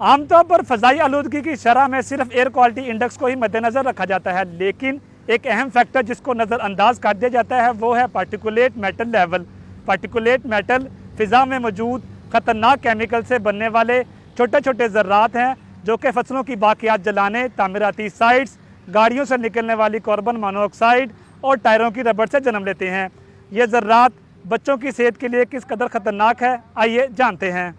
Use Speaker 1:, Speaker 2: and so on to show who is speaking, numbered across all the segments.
Speaker 1: आमतौर पर फ़ज़ाई आलूदगी की शरह में सिर्फ एयर क्वालिटी इंडेक्स को ही मद्देनज़र रखा जाता है, लेकिन एक अहम फैक्टर जिसको नज़रअंदाज कर दिया जाता है वो है particulate matter level. Particulate matter फ़िज़ा में मौजूद ख़तरनाक केमिकल से बनने वाले छोटे छोटे ज़र्रात हैं जो कि फसलों की बाक़ियात जलाने, तामीराती साइट्स, गाड़ियों से निकलने वाली कार्बन मोनोऑक्साइड और टायरों की रबड़ से जन्म लेते हैं। ये ज़र्रात बच्चों की सेहत के लिए किस कदर ख़तरनाक है, आइए जानते हैं।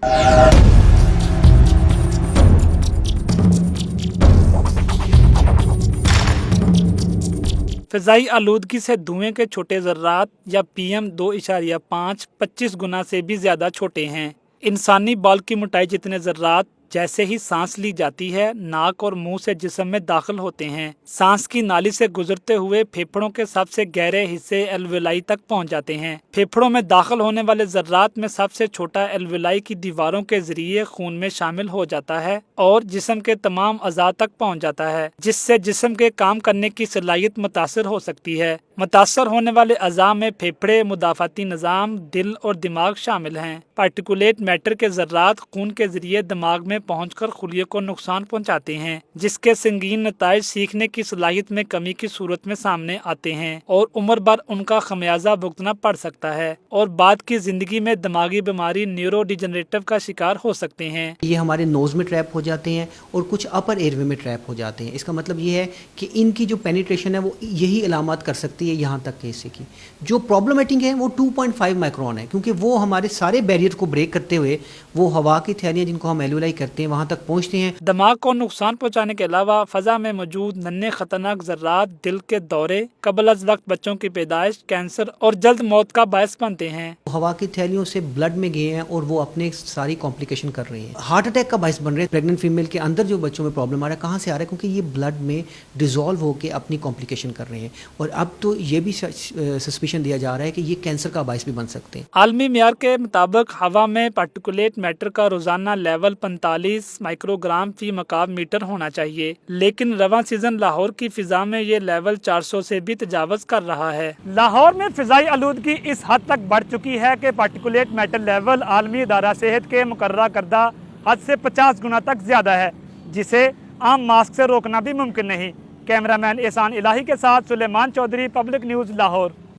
Speaker 1: फ़िज़ाई आलूदगी से धुएं के छोटे ज़र्रात या PM2.5 25 गुना से भी ज़्यादा छोटे हैं। इंसानी बाल की मोटाई जितने ज़र्रात जैसे ही सांस ली जाती है नाक और मुंह से जिस्म में दाखिल होते हैं, सांस की नाली से गुजरते हुए फेफड़ों के सबसे गहरे हिस्से एल्वेलाई तक पहुंच जाते हैं। फेफड़ों में दाखिल होने वाले ज़र्रात में सबसे छोटा एल्वेलाई की दीवारों के जरिए खून में शामिल हो जाता है और जिस्म के तमाम अज़ा तक पहुंच जाता है, जिससे जिस्म के काम करने की सलाहियत मुतासर हो सकती है। मुतासर होने वाले अज़ा में फेफड़े, मुदाफ़ाती निज़ाम, दिल और दिमाग शामिल हैं। पार्टिकुलेट मैटर के ज़र्रात खून के जरिए दिमाग में पहुंचकर खुलिये को नुकसान पहुंचाते हैं, जिसके संगीन नताइज सीखने की सलाहियत में कमी की सूरत में सामने आते हैं और उम्र भर उनका खमियाजा भुगतना पड़ सकता है और बाद की जिंदगी में दिमागी बीमारी न्यूरो डिजनरेटिव का शिकार हो सकते हैं।
Speaker 2: ये हमारे नोज़ में ट्रैप हो जाते हैं और कुछ अपर एयरवे में ट्रैप हो जाते हैं। इसका मतलब ये है कि इनकी जो पेनिट्रेशन है वो यही अलामत कर सकती है यहाँ तक के हिस्से की। जो प्रॉब्लमेटिक है वो 2.5 माइक्रोन है, क्योंकि वो हमारे सारे बैरियर को ब्रेक करते हुए वो हवा की थैलियाँ जिनको हम एल्वेलाई करते हैं वहाँ तक पहुँचते हैं।
Speaker 1: दिमाग को नुकसान पहुँचाने के अलावा फ़ज़ा में मौजूद नन्हे खतरनाक ज़र्रात दिल के दौरे, कबल अज़ वक्त बच्चों की पैदाइश, कैंसर और जल्द मौत का बायस बनते हैं।
Speaker 2: हवा की थैलियों से ब्लड में गए हैं और वो अपने सारी कॉम्प्लिकेशन कर रही हैं। हार्ट अटैक का बायस बन रहे हैं। प्रेग्नेंट फीमेल के अंदर जो बच्चों में प्रॉब्लम आ रहा है कहाँ से आ रहा है? क्योंकि ये ब्लड में डिज़ोल्व होकर अपनी कॉम्प्लिकेशन कर रहे हैं और अब तो ये भी सस्पिशन दिया जा रहा है कि ये कैंसर का बायस भी बन सकते हैं।
Speaker 1: आलमी मियार के मुताबिक हवा में पार्टिकुलेट मैटर का रोजाना लेवल 45 माइक्रोग्राम फी मकाब मीटर होना चाहिए, लेकिन रवां सीजन लाहौर की फिजा में ये लेवल 400 से भी तजावज कर रहा है। लाहौर में फिजाई आलूदगी इस हद तक बढ़ चुकी है कि पार्टिकुलेट मैटर लेवल आलमी इदारा सेहत के मुकर्रर करदा हद से 50 गुना तक ज्यादा है, जिसे आम मास्क से रोकना भी मुमकिन नहीं। कैमरामैन एहसान इलाही के साथ सुलेमान चौधरी, पब्लिक न्यूज़, लाहौर।